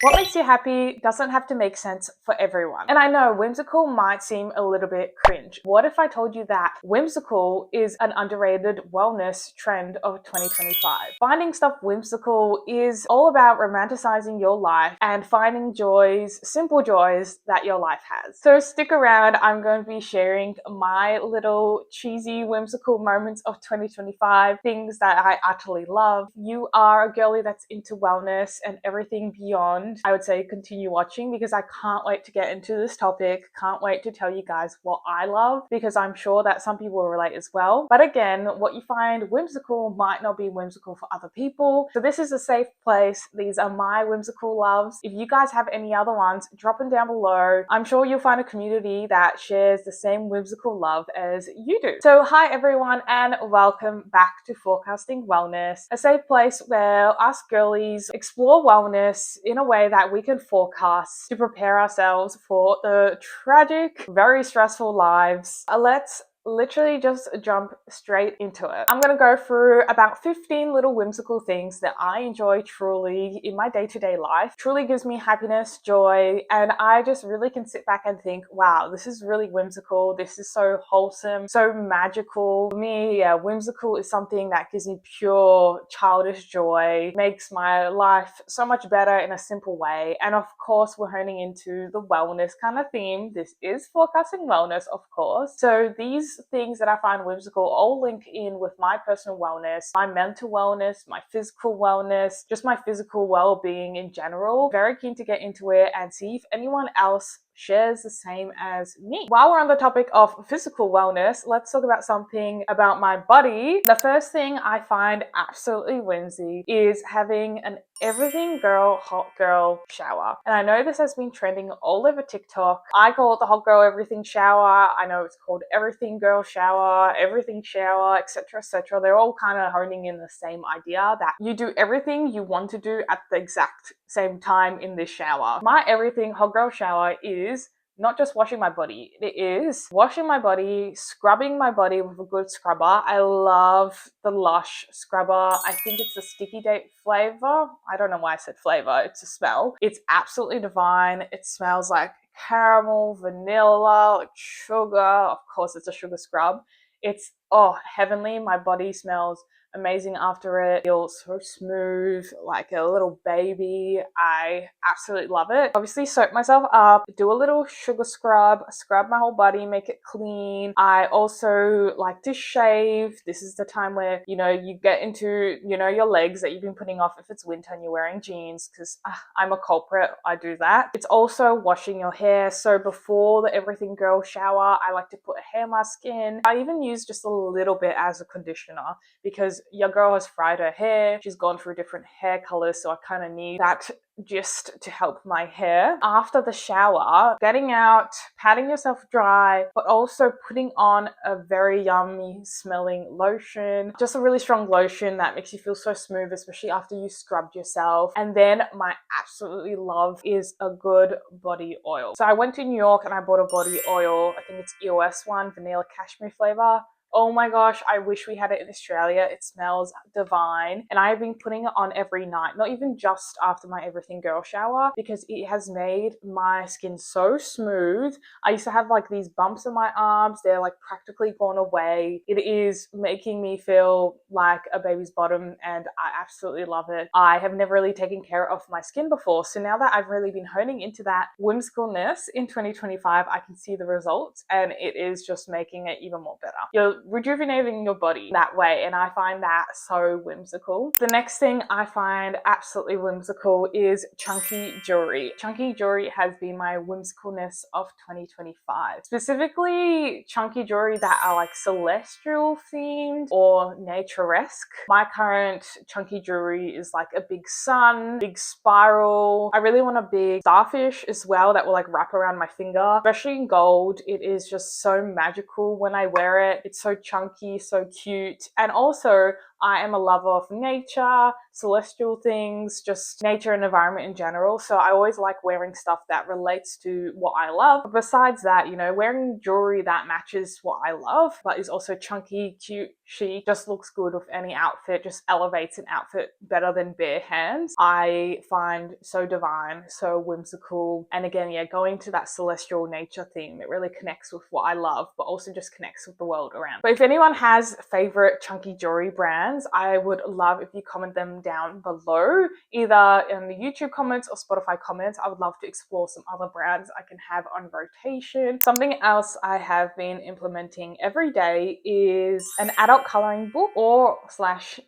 What makes you happy doesn't have to make sense for everyone. And I know whimsical might seem a little bit cringe. What if I told you that whimsical is an underrated wellness trend of 2025? Finding stuff whimsical is all about romanticizing your life and finding joys, simple joys that your life has. So stick around, I'm going to be sharing my little cheesy whimsical moments of 2025, things that I utterly love. If you are a girly that's into wellness and everything beyond, I would say continue watching because I can't wait to get into this topic. Can't wait to tell you guys what I love because I'm sure that some people will relate as well. But again, what you find whimsical might not be whimsical for other people. So this is a safe place. These are my whimsical loves. If you guys have any other ones, drop them down below. I'm sure you'll find a community that shares the same whimsical love as you do. So hi everyone and welcome back to Forecasting Wellness, a safe place where us girlies explore wellness in a way that we can forecast to prepare ourselves for the tragic, very stressful lives. Let's literally just jump straight into it. I'm gonna go through about 15 little whimsical things that I enjoy truly in my day-to-day life. Truly gives me happiness, joy, and I just really can sit back and think, wow, this is really whimsical. This is so wholesome, so magical. For me, yeah, whimsical is something that gives me pure childish joy, makes my life so much better in a simple way. And of course, we're honing into the wellness kind of theme. This is forecasting wellness, of course. So these things that I find whimsical all link in with my personal wellness, my mental wellness, my physical wellness, just my physical well-being in general. Very keen to get into it and see if anyone else shares the same as me. While we're on the topic of physical wellness, let's talk about something about my body. The first thing I find absolutely whimsy is having an everything girl, hot girl shower. And I know this has been trending all over TikTok. I call it the hot girl everything shower. I know it's called everything girl shower, everything shower, etc., etc. They're all kind of honing in the same idea that you do everything you want to do at the exact same time in this shower. My everything hot girl shower is not just washing my body, it is washing my body, scrubbing my body with a good scrubber. I love the Lush scrubber. I think it's the sticky date flavor. I don't know why I said flavor, it's a smell. It's absolutely divine. It smells like caramel, vanilla, like sugar. Of course, it's a sugar scrub. It's heavenly. My body smells amazing after it. Feels so smooth, like a little baby. I absolutely love it. Obviously soak myself up, do a little sugar scrub my whole body, make it clean. I also like to shave. This is the time where, you get into, your legs that you've been putting off if it's winter and you're wearing jeans, because I'm a culprit. I do that. It's also washing your hair. So before the everything girl shower, I like to put a hair mask in. I even use just a little bit as a conditioner because your girl has fried her hair. She's gone through different hair colors, so I kind of need that just to help my hair. After the shower, getting out, patting yourself dry, but also putting on a very yummy smelling lotion. Just a really strong lotion that makes you feel so smooth, especially after you scrubbed yourself. And then my absolutely love is a good body oil. So I went to New York and I bought a body oil. I think it's EOS one, vanilla cashmere flavor. Oh my gosh, I wish we had it in Australia. It smells divine. And I've been putting it on every night, not even just after my everything girl shower, because it has made my skin so smooth. I used to have like these bumps on my arms. They're like practically gone away. It is making me feel like a baby's bottom and I absolutely love it. I have never really taken care of my skin before. So now that I've really been honing into that whimsicalness in 2025, I can see the results and it is just making it even more better. You're rejuvenating your body that way, and I find that so whimsical. The next thing I find absolutely whimsical is chunky jewelry. Chunky jewelry has been my whimsicalness of 2025. Specifically, chunky jewelry that are like celestial themed or naturesque. My current chunky jewelry is like a big sun, big spiral. I really want a big starfish as well that will like wrap around my finger, especially in gold. It is just so magical when I wear it. It's so chunky, so cute. And also I am a lover of nature, celestial things, just nature and environment in general. So I always like wearing stuff that relates to what I love. But besides that, you know, wearing jewelry that matches what I love, but is also chunky, cute, chic, just looks good with any outfit, just elevates an outfit better than bare hands, I find so divine, so whimsical. And again, yeah, going to that celestial nature theme, it really connects with what I love, but also just connects with the world around. But if anyone has favorite chunky jewelry brands, I would love if you comment them down below, either in the YouTube comments or Spotify comments. I would love to explore some other brands I can have on rotation. Something else I have been implementing every day is an adult coloring book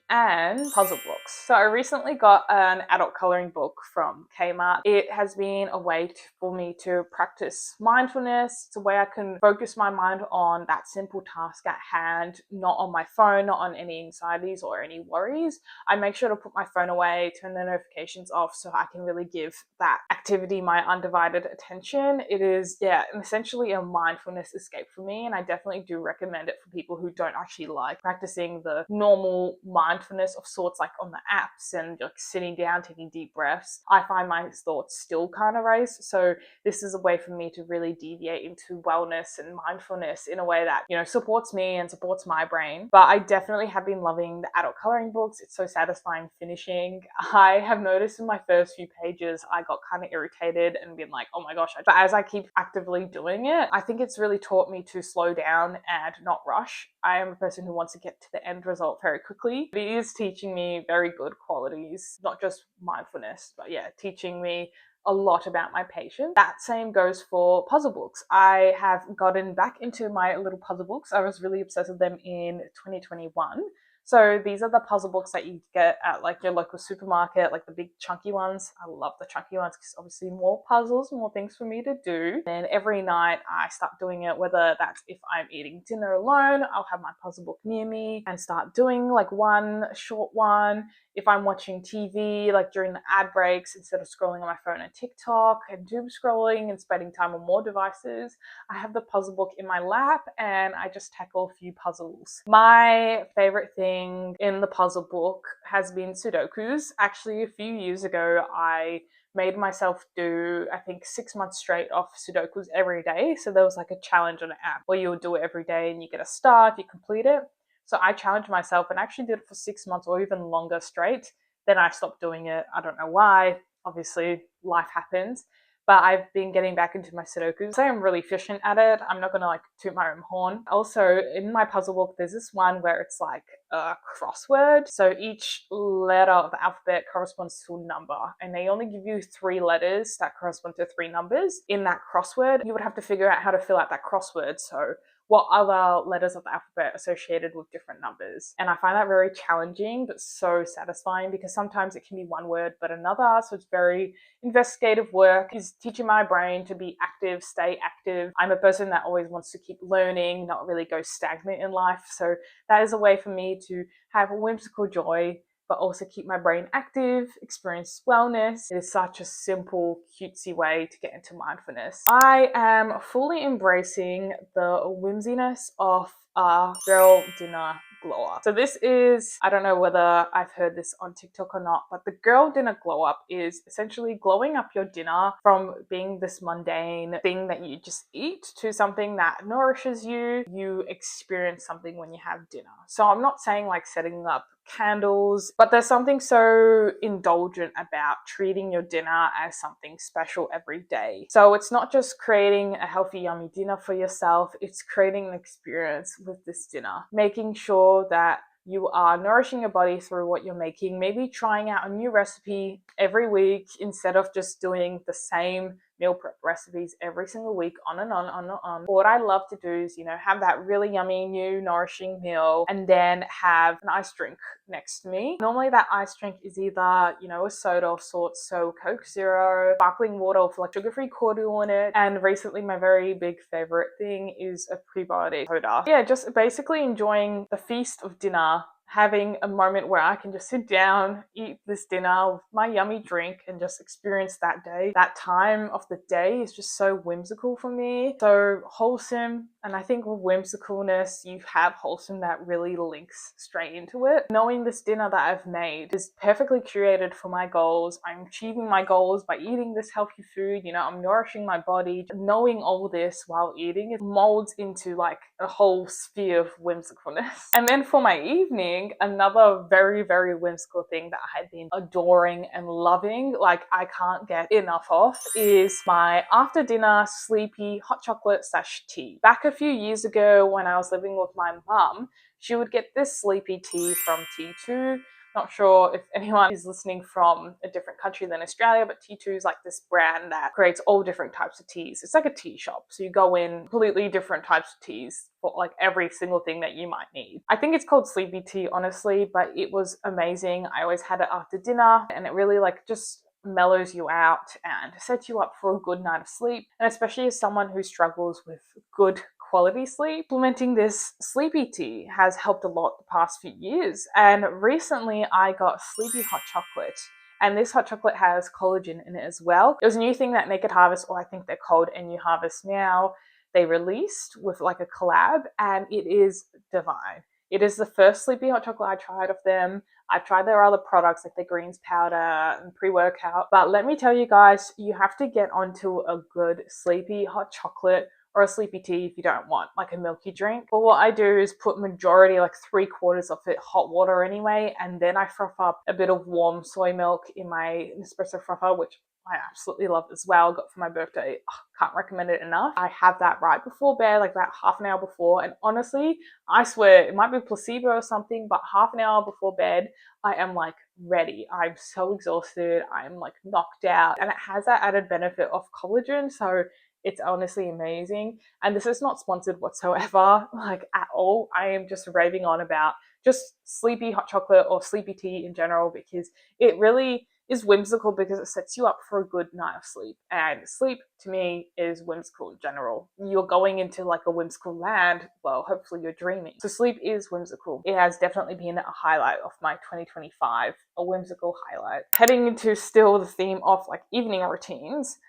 and puzzle books. So I recently got an adult coloring book from Kmart. It has been a way for me to practice mindfulness. It's a way I can focus my mind on that simple task at hand, not on my phone, not on any anxieties or any worries. I make sure to put my phone away, turn the notifications off so I can really give that activity my undivided attention. It is, yeah, essentially a mindfulness escape for me, and I definitely do recommend it for people who don't actually like practicing the normal mindfulness of sorts, like on the apps and like sitting down, taking deep breaths. I find my thoughts still kind of race, so this is a way for me to really deviate into wellness and mindfulness in a way that, you know, supports me and supports my brain. But I definitely have been loving the adult coloring books. It's so satisfying finishing. I have noticed in my first few pages I got kind of irritated and been like, oh my gosh. But as I keep actively doing it, I think it's really taught me to slow down and not rush. I am a person who wants to get to the end result very quickly. It is teaching me very good qualities, not just mindfulness, but yeah, teaching me a lot about my patience. That same goes for puzzle books. I have gotten back into my little puzzle books. I was really obsessed with them in 2021. So these are the puzzle books that you get at like your local supermarket, like the big chunky ones. I love the chunky ones because obviously more puzzles, more things for me to do. Then every night I start doing it, whether that's if I'm eating dinner alone, I'll have my puzzle book near me and start doing like one short one. If I'm watching TV, like during the ad breaks, instead of scrolling on my phone and TikTok and doom scrolling and spending time on more devices, I have the puzzle book in my lap and I just tackle a few puzzles. My favorite thing in the puzzle book has been Sudokus. Actually, a few years ago, I made myself do, I think, 6 months straight of Sudokus every day. So there was like a challenge on an app where you would do it every day and you get a star if you complete it. So I challenged myself and actually did it for 6 months or even longer straight. Then I stopped doing it. I don't know why. Obviously, life happens. But I've been getting back into my Sudokus. So I'm really efficient at it. I'm not going to like toot my own horn. Also, in my puzzle book, there's this one where it's like a crossword. So each letter of the alphabet corresponds to a number. And they only give you 3 letters that correspond to 3 numbers. In that crossword, you would have to figure out how to fill out that crossword. So what other letters of the alphabet associated with different numbers. And I find that very challenging, but so satisfying because sometimes it can be one word, but another. So it's very investigative work. Is teaching my brain to be active, stay active. I'm a person that always wants to keep learning, not really go stagnant in life. So that is a way for me to have a whimsical joy, but also keep my brain active, experience wellness. It is such a simple, cutesy way to get into mindfulness. I am fully embracing the whimsiness of a girl dinner glow up. So this is, I don't know whether I've heard this on TikTok or not, but the girl dinner glow up is essentially glowing up your dinner from being this mundane thing that you just eat to something that nourishes you. You experience something when you have dinner. So I'm not saying like setting up candles, but there's something so indulgent about treating your dinner as something special every day. So it's not just creating a healthy, yummy dinner for yourself, it's creating an experience with this dinner, making sure that you are nourishing your body through what you're making, maybe trying out a new recipe every week instead of just doing the same meal prep recipes every single week, on and on, on and on. What I love to do is, have that really yummy, new, nourishing meal and then have an ice drink next to me. Normally that ice drink is either, a soda of sorts, so Coke Zero, sparkling water with like sugar-free cordial in it. And recently my very big favorite thing is a prebiotic soda. Yeah, just basically enjoying the feast of dinner, having a moment where I can just sit down, eat this dinner with my yummy drink and just experience that day. That time of the day is just so whimsical for me, so wholesome. And I think with whimsicalness, you have wholesome that really links straight into it. Knowing this dinner that I've made is perfectly curated for my goals. I'm achieving my goals by eating this healthy food, you know, I'm nourishing my body. Knowing all this while eating, it molds into like a whole sphere of whimsicalness. And then for my evening, another very, very whimsical thing that I have been adoring and loving, like I can't get enough of, is my after dinner sleepy hot chocolate / tea. Back a few years ago when I was living with my mum, she would get this sleepy tea from T2. Not sure if anyone is listening from a different country than Australia, but T2 is like this brand that creates all different types of teas. It's like a tea shop. So you go in, completely different types of teas for like every single thing that you might need. I think it's called sleepy tea, honestly, but it was amazing. I always had it after dinner and it really like just mellows you out and sets you up for a good night of sleep. And especially as someone who struggles with good quality sleep, implementing this sleepy tea has helped a lot the past few years. And recently I got sleepy hot chocolate. And this hot chocolate has collagen in it as well. It was a new thing that Naked Harvest, or I think they're called NU Harvest now, they released with like a collab, and it is divine. It is the first sleepy hot chocolate I tried of them. I've tried their other products like the greens powder and pre-workout, but let me tell you guys, you have to get onto a good sleepy hot chocolate or a sleepy tea if you don't want like a milky drink. But what I do is put majority, like 3/4 of it, hot water anyway, and then I froth up a bit of warm soy milk in my Nespresso frother, which I absolutely love as well. Got for my birthday. Oh, can't recommend it enough. I have that right before bed, like about half an hour before. And honestly, I swear it might be placebo or something, but half an hour before bed, I am like ready. I'm so exhausted. I'm like knocked out. And it has that added benefit of collagen. So it's honestly amazing. And this is not sponsored whatsoever, like at all. I am just raving on about just sleepy hot chocolate or sleepy tea in general because it really is whimsical because it sets you up for a good night of sleep. And sleep to me is whimsical in general. You're going into like a whimsical land. Well, hopefully you're dreaming. So sleep is whimsical. It has definitely been a highlight of my 2025, a whimsical highlight. Heading into still the theme of like evening routines,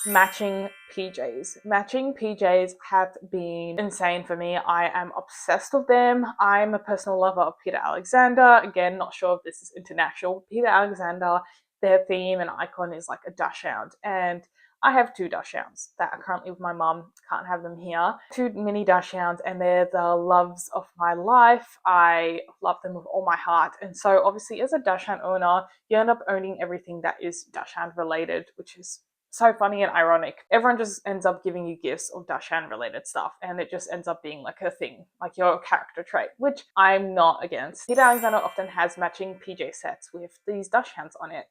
matching PJs. Matching PJs have been insane for me. I am obsessed with them. I'm a personal lover of Peter Alexander. Again, not sure if this is international. Peter Alexander, their theme and icon is like a dachshund. And I have 2 dachshunds that are currently with my mum. Can't have them here. 2 mini dachshunds, and they're the loves of my life. I love them with all my heart. And so obviously as a dachshund owner, you end up owning everything that is dachshund related, which is so funny and ironic. Everyone just ends up giving you gifts of dachshund related stuff, and it just ends up being like a thing, like your character trait, which I'm not against. Peter Alexander often has matching PJ sets with these dachshunds on it.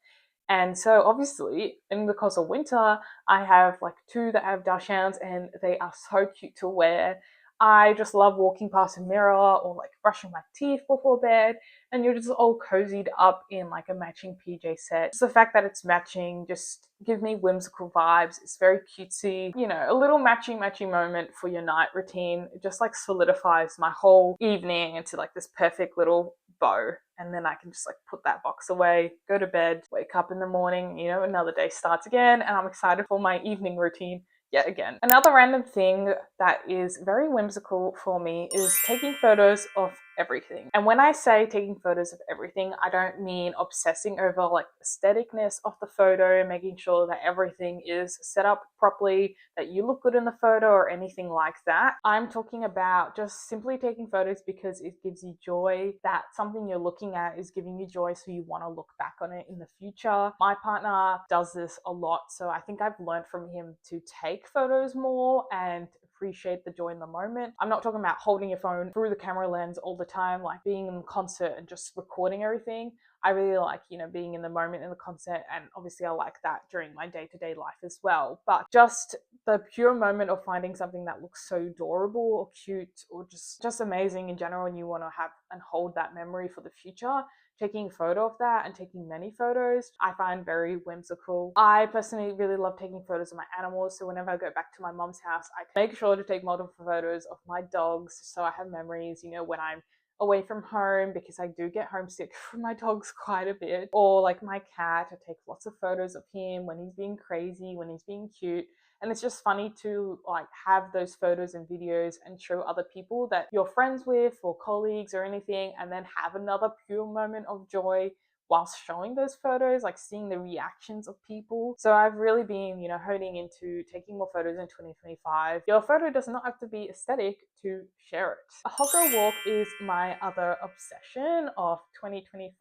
And so obviously, in the course of winter, I have like 2 that have dachshunds and they are so cute to wear. I just love walking past a mirror or like brushing my teeth before bed, and you're just all cozied up in like a matching PJ set. Just the fact that it's matching just gives me whimsical vibes. It's very cutesy, you know, a little matchy moment for your night routine. It just like solidifies my whole evening into like this perfect little bow, and then I can just like put that box away, go to bed, wake up in the morning, you know, another day starts again, and I'm excited for my evening routine yet again. Another random thing that is very whimsical for me is taking photos of everything. And when I say taking photos of everything, I don't mean obsessing over like aestheticness of the photo, making sure that everything is set up properly, that you look good in the photo or anything like that. I'm talking about just simply taking photos because it gives you joy, that something you're looking at is giving you joy, so you want to look back on it in the future. My partner does this a lot, so I think I've learned from him to take photos more and appreciate the joy in the moment. I'm not talking about holding your phone through the camera lens all the time, like being in the concert and just recording everything. I really like, you know, being in the moment in the concert, and obviously I like that during my day-to-day life as well. But just the pure moment of finding something that looks so adorable or cute or just amazing in general, and you want to have and hold that memory for the future, taking a photo of that and taking many photos, I find very whimsical. I personally really love taking photos of my animals, so whenever I go back to my mom's house, I make sure to take multiple photos of my dogs so I have memories, you know, when I'm away from home because I do get homesick from my dogs quite a bit. Or like my cat, I take lots of photos of him when he's being crazy, when he's being cute. And it's just funny to like have those photos and videos and show other people that you're friends with or colleagues or anything, and then have another pure moment of joy whilst showing those photos, like seeing the reactions of people. So I've really been, honing into taking more photos in 2025. Your photo does not have to be aesthetic to share it. A hot girl walk is my other obsession of 2025.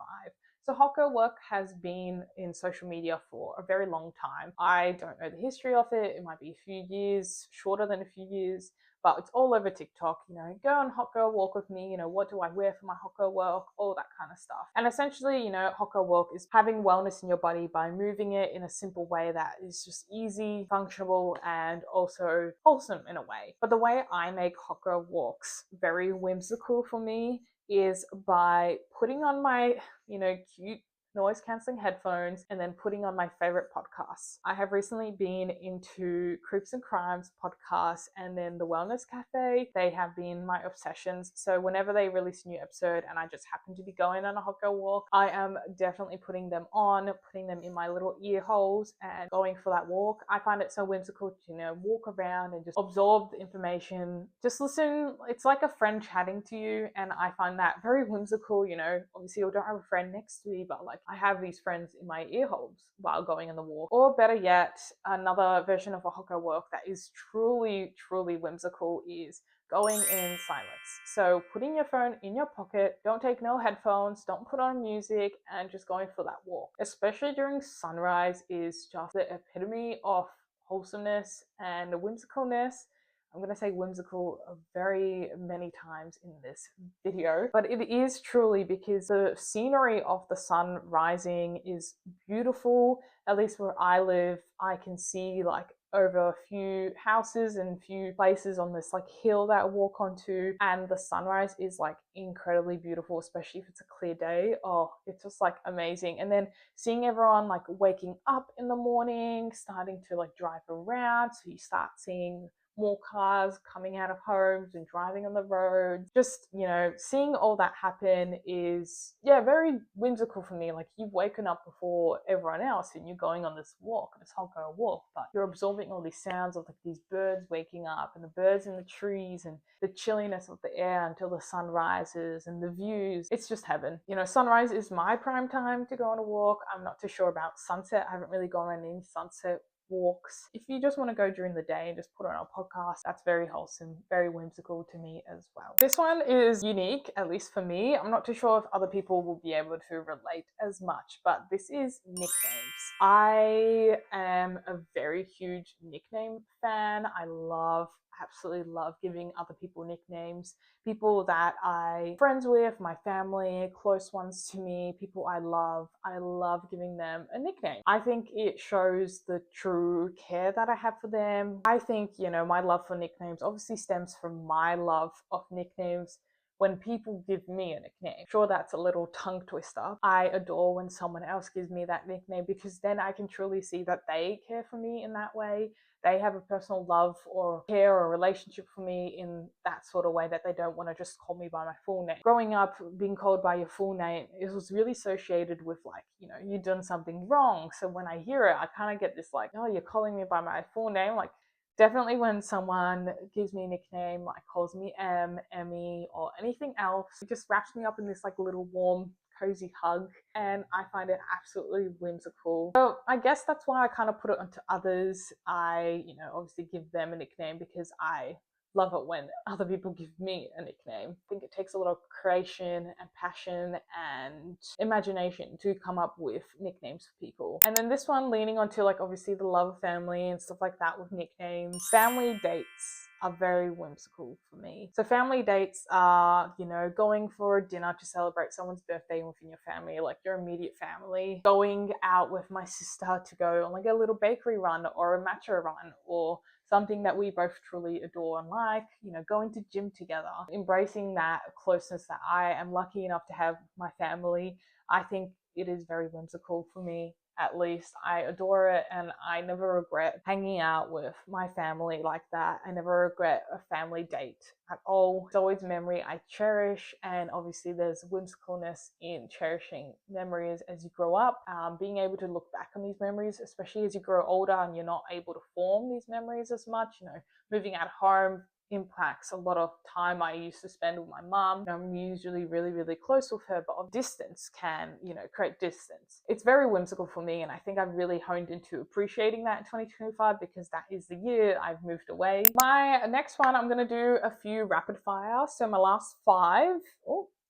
So hot girl walk has been in social media for a very long time. I don't know the history of it. It might be a few years, shorter than a few years, but it's all over TikTok. Go on hot girl walk with me. What do I wear for my hot girl walk? All that kind of stuff. And essentially, hot girl walk is having wellness in your body by moving it in a simple way that is just easy, functional, and also wholesome in a way. But the way I make hot girl walks very whimsical for me is by putting on my, cute noise cancelling headphones and then putting on my favorite podcasts. I have recently been into Creeps and Crimes podcast and then the Wellness Cafe. They have been my obsessions. So whenever they release a new episode and I just happen to be going on a hot girl walk, I am definitely putting them on, putting them in my little ear holes and going for that walk. I find it so whimsical to, walk around and just absorb the information. Just listen. It's like a friend chatting to you, and I find that very whimsical. Obviously I don't have a friend next to me, but like I have these friends in my ear holes while going on the walk. Or better yet, another version of a hot girl walk that is truly, truly whimsical is going in silence. So putting your phone in your pocket, don't take no headphones, don't put on music, and just going for that walk. Especially during sunrise is just the epitome of wholesomeness and whimsicalness. I'm going to say whimsical very many times in this video, but it is truly because the scenery of the sun rising is beautiful. At least where I live, I can see like over a few houses and few places on this like hill that I walk onto, and the sunrise is like incredibly beautiful, especially if it's a clear day. Oh, it's just like amazing. And then seeing everyone like waking up in the morning, starting to like drive around, so you start seeing more cars coming out of homes and driving on the roads. Just, seeing all that happen is, very whimsical for me. Like you've woken up before everyone else and you're going on this walk, this hot girl walk, but you're absorbing all these sounds of like these birds waking up and the birds in the trees and the chilliness of the air until the sun rises and the views. It's just heaven. Sunrise is my prime time to go on a walk. I'm not too sure about sunset. I haven't really gone on any sunset walks. If you just want to go during the day and just put on a podcast, that's very wholesome, very whimsical to me as well. This one is unique, at least for me. I'm not too sure if other people will be able to relate as much, but this is nicknames. I am a very huge nickname fan. Absolutely love giving other people nicknames. People that I'm friends with, my family, close ones to me, people I love giving them a nickname. I think it shows the true care that I have for them. I think, my love for nicknames obviously stems from my love of nicknames. When people give me a nickname, sure, that's a little tongue twister. I adore when someone else gives me that nickname because then I can truly see that they care for me in that way. They have a personal love or care or relationship for me in that sort of way that they don't want to just call me by my full name. Growing up, being called by your full name, it was really associated with like, you've done something wrong. So when I hear it, I kind of get this like, oh, you're calling me by my full name. Like, definitely when someone gives me a nickname, like calls me Emmy, or anything else, it just wraps me up in this like little warm, cozy hug, and I find it absolutely whimsical. So I guess that's why I kind of put it onto others. I, obviously give them a nickname because I love it when other people give me a nickname. I think it takes a lot of creation and passion and imagination to come up with nicknames for people. And then this one, leaning onto like obviously the love of family and stuff like that with nicknames. Family dates are very whimsical for me. So family dates are, going for a dinner to celebrate someone's birthday within your family, like your immediate family. Going out with my sister to go on like a little bakery run or a matcha run, or something that we both truly adore and like, going to gym together, embracing that closeness that I am lucky enough to have with my family. I think it is very whimsical for me. at least. I adore it, and I never regret hanging out with my family like that. I never regret a family date at all. It's always a memory I cherish, and obviously there's whimsicalness in cherishing memories as you grow up. Being able to look back on these memories, especially as you grow older and you're not able to form these memories as much, moving out of home impacts a lot of time I used to spend with my mom. I'm usually really, really close with her, but distance can, create distance. It's very whimsical for me, and I think I've really honed into appreciating that in 2025 because that is the year I've moved away. My next one, I'm going to do a few rapid fire. So my last five,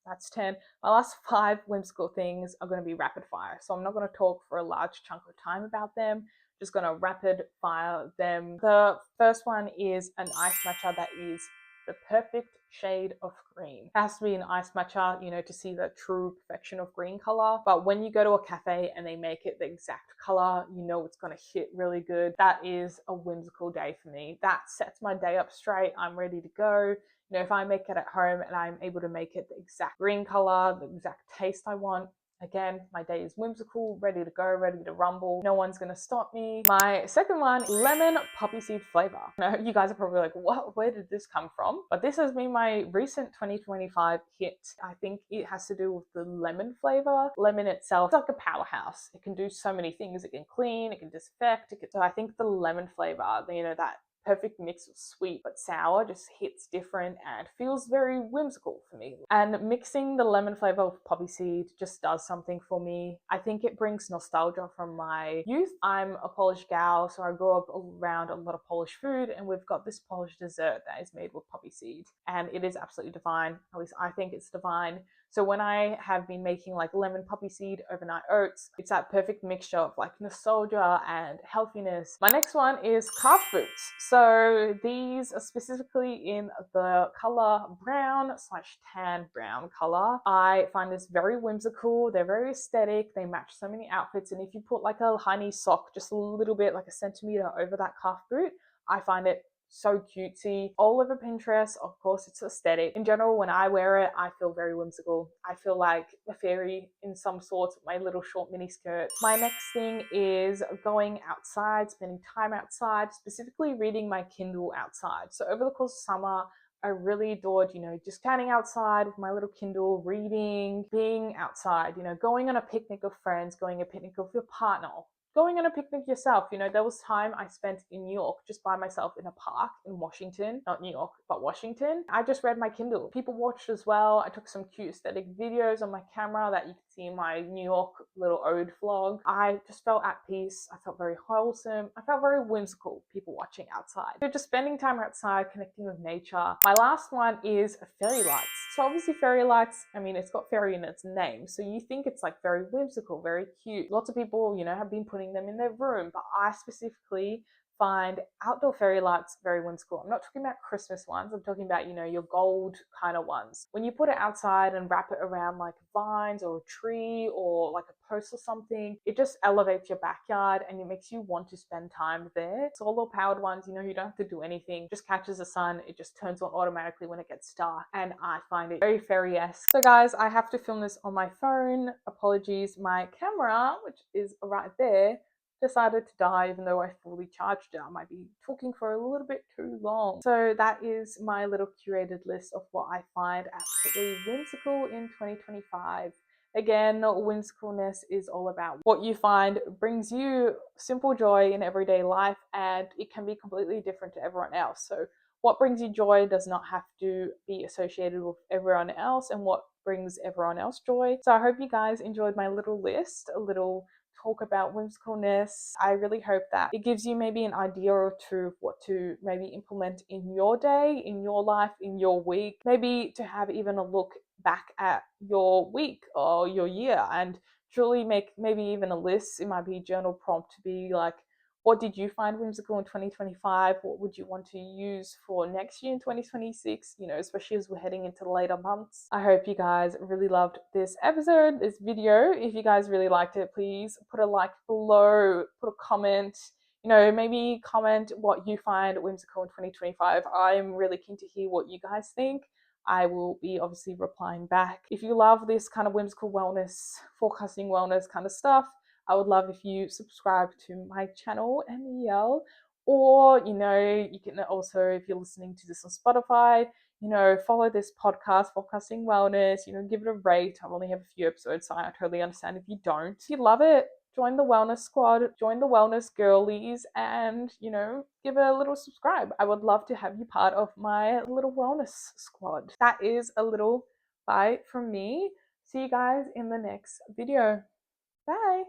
that's 10. My last 5 whimsical things are going to be rapid fire. So I'm not going to talk for a large chunk of time about them. Just going to rapid fire them. The first one is an iced matcha that is the perfect shade of green. It has to be an iced matcha, to see the true perfection of green color. But when you go to a cafe and they make it the exact color, it's going to hit really good. That is a whimsical day for me. That sets my day up straight. I'm ready to go. If I make it at home and I'm able to make it the exact green color, the exact taste I want, again, my day is whimsical, ready to go, ready to rumble. No one's going to stop me. My second one, lemon poppy seed flavor. You guys are probably like, what? Where did this come from? But this has been my recent 2025 hit. I think it has to do with the lemon flavor. Lemon itself is like a powerhouse. It can do so many things. It can clean, it can disinfect. So I think the lemon flavor, that perfect mix of sweet but sour just hits different and feels very whimsical for me. And mixing the lemon flavor with poppy seed just does something for me. I think it brings nostalgia from my youth. I'm a Polish gal, so I grew up around a lot of Polish food, and we've got this Polish dessert that is made with poppy seed, and it is absolutely divine. At least I think it's divine. So when I have been making like lemon poppy seed overnight oats, it's that perfect mixture of like nostalgia and healthiness. My next one is calf boots. So these are specifically in the color brown/tan brown color. I find this very whimsical. They're very aesthetic. They match so many outfits. And if you put like a honey sock just a little bit, like a centimeter over that calf boot, I find it so cutesy. All over Pinterest, of course, it's aesthetic. In general, when I wear it, I feel very whimsical. I feel like a fairy in some sorts with my little short mini skirt. My next thing is going outside, spending time outside, specifically reading my Kindle outside. So over the course of summer, I really adored, just standing outside with my little Kindle, reading, being outside, going on a picnic with friends, going on a picnic with your partner, going on a picnic yourself. There was time I spent in New York just by myself in a park in Washington, not New York, but Washington. I just read my Kindle. People watched as well. I took some cute aesthetic videos on my camera that you can see in my New York little ode vlog. I just felt at peace. I felt very wholesome. I felt very whimsical, people watching outside. So just spending time outside, connecting with nature. My last one is fairy lights. So obviously fairy lights, it's got fairy in its name. So you think it's like very whimsical, very cute. Lots of people, have been putting them in their room, but I specifically find outdoor fairy lights very whimsical. I'm not talking about Christmas ones. I'm talking about, your gold kind of ones. When you put it outside and wrap it around like vines or a tree or like a post or something, it just elevates your backyard and it makes you want to spend time there. Solar powered ones, you don't have to do anything. Just catches the sun. It just turns on automatically when it gets dark. And I find it very fairy-esque. So guys, I have to film this on my phone. Apologies. My camera, which is right there, decided to die even though I fully charged it. I might be talking for a little bit too long. So that is my little curated list of what I find absolutely whimsical in 2025. Again, whimsicalness is all about what you find brings you simple joy in everyday life, and it can be completely different to everyone else. So what brings you joy does not have to be associated with everyone else, and what brings everyone else joy. So I hope you guys enjoyed my little list, a little talk about whimsicalness. I really hope that it gives you maybe an idea or two of what to maybe implement in your day, in your life, in your week, maybe to have even a look back at your week or your year and truly make maybe even a list. It might be a journal prompt to be like, what did you find whimsical in 2025? What would you want to use for next year in 2026? Especially as we're heading into the later months. I hope you guys really loved this episode, this video. If you guys really liked it, please put a like below, put a comment. Maybe comment what you find whimsical in 2025. I'm really keen to hear what you guys think. I will be obviously replying back. If you love this kind of whimsical wellness, forecasting wellness kind of stuff, I would love if you subscribe to my channel, MEL, or, you can also, if you're listening to this on Spotify, follow this podcast, Podcasting Wellness, give it a rate. I only have a few episodes, so I totally understand if you don't. If you love it, join the wellness squad, join the wellness girlies, and, give it a little subscribe. I would love to have you part of my little wellness squad. That is a little bye from me. See you guys in the next video. Bye.